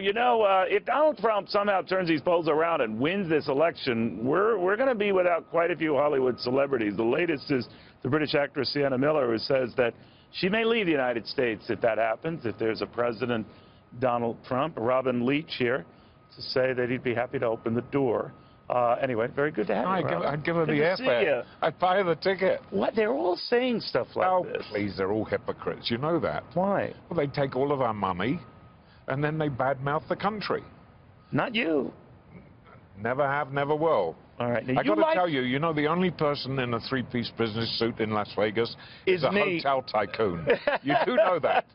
if Donald Trump somehow turns these polls around and wins this election, we're going to be without quite a few Hollywood celebrities. The latest is the British actress Sienna Miller, who says that she may leave the United States if that happens, if there's a President Donald Trump. Robin Leach here to say that he'd be happy to open the door. Anyway, very good to have you, Robin. I'd give her the airfare. I'd buy her the ticket. What? They're all saying stuff like this. Oh, please, they're all hypocrites. You know that. Why? Well, they take all of our money, and then they badmouth the country. Not you. Never have, never will. All right. I got to tell you, the only person in a three-piece business suit in Las Vegas is a hotel tycoon. You do know that.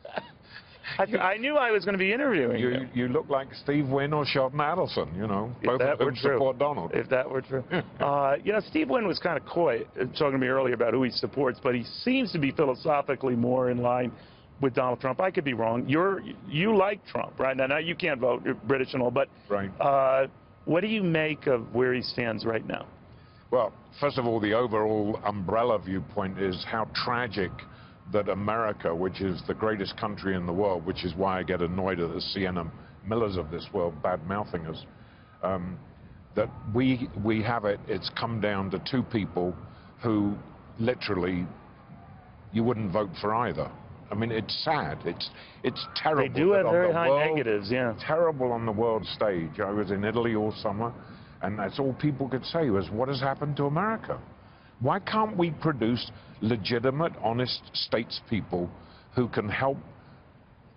I knew I was going to be interviewing you. You look like Steve Wynn or Sheldon Adelson, both of whom support Donald. If that were true. Steve Wynn was kind of coy, talking to me earlier about who he supports, but he seems to be philosophically more in line with Donald Trump. I could be wrong. You like Trump, right? Now you can't vote, you're British and all, but right. What do you make of where he stands right now? Well, first of all, the overall umbrella viewpoint is how tragic that America, which is the greatest country in the world, which is why I get annoyed at the Sienna Millers of this world bad-mouthing us, that we have it's come down to two people who literally you wouldn't vote for either. I mean, it's sad. It's terrible. They do have very high negatives, yeah. Terrible on the world stage. I was in Italy all summer, and that's all people could say was, what has happened to America? Why can't we produce legitimate, honest statespeople who can help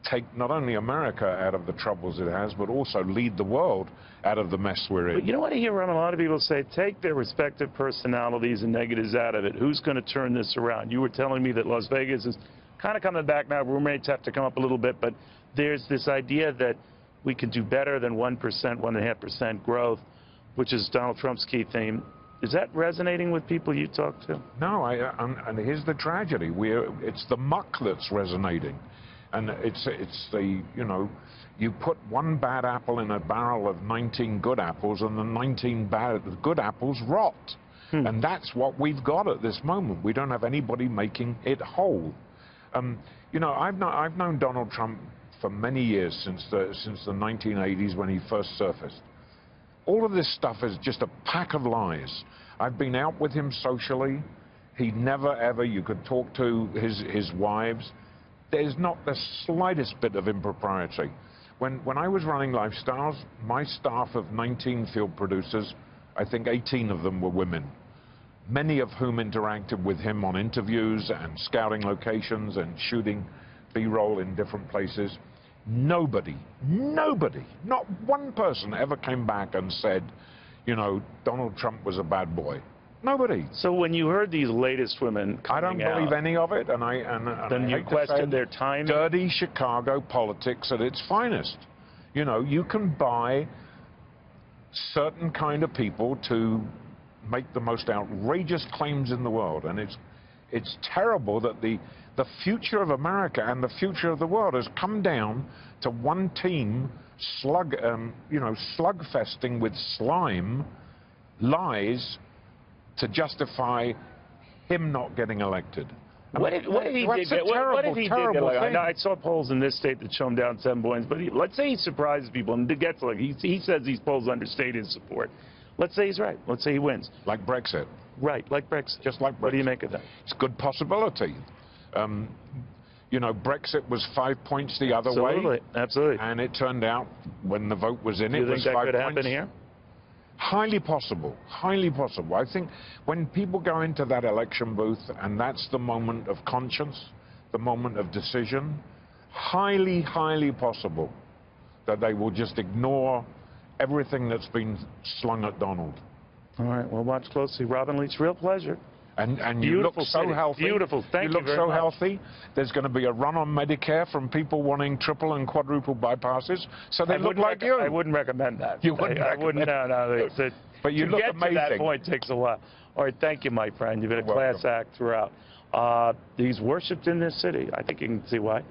take not only America out of the troubles it has, but also lead the world out of the mess we're in? But you know what I hear, Ron? A lot of people say, take their respective personalities and negatives out of it. Who's going to turn this around? You were telling me that Las Vegas is kind of coming back now. Room rates have to come up a little bit, but there's this idea that we can do better than 1%, 1.5% growth, which is Donald Trump's key theme. Is that resonating with people you talk to? No, and here's the tragedy. It's the muck that's resonating. And it's the, you put one bad apple in a barrel of 19 good apples, and the 19 good apples rot. And that's what we've got at this moment. We don't have anybody making it whole. I've known Donald Trump for many years, since the 1980s when he first surfaced. All of this stuff is just a pack of lies. I've been out with him socially. He never, ever, you could talk to his wives. There's not the slightest bit of impropriety. When I was running Lifestyles, my staff of 19 field producers, I think 18 of them were women, many of whom interacted with him on interviews and scouting locations and shooting B-roll in different places. Nobody, not one person ever came back and said, Donald Trump was a bad boy. Nobody. So when you heard these latest women coming out, I don't believe any of it, and then you question their time. Dirty Chicago politics at its finest. You can buy certain kind of people to make the most outrageous claims in the world, and it's terrible that the future of America and the future of the world has come down to one team slugfesting with slime, lies, to justify him not getting elected. What if he did get elected? I saw polls in this state that show him down 7 points, but let's say he surprises people and gets elected. He says these polls understate his support. Let's say he's right. Let's say he wins. Like Brexit. Right, like Brexit. Just like Brexit. What do you make of that? It's a good possibility. Brexit was 5 points the other way. Absolutely. And it turned out, when the vote was in, it was 5 points. Do you think that could happen here? Highly possible. Highly possible. I think when people go into that election booth, and that's the moment of conscience, the moment of decision, highly, highly possible that they will just ignore everything that's been slung at Donald. All right, well, watch closely. Robin Leach, real pleasure. And you look so healthy. Beautiful. Thank you very much. You look so healthy. There's going to be a run on Medicare from people wanting triple and quadruple bypasses. So they look like you. I wouldn't recommend that. You wouldn't recommend that? No. But you look amazing. To get to that point takes a while. All right, thank you, my friend. You've been a class act throughout. He's worshipped in this city. I think you can see why.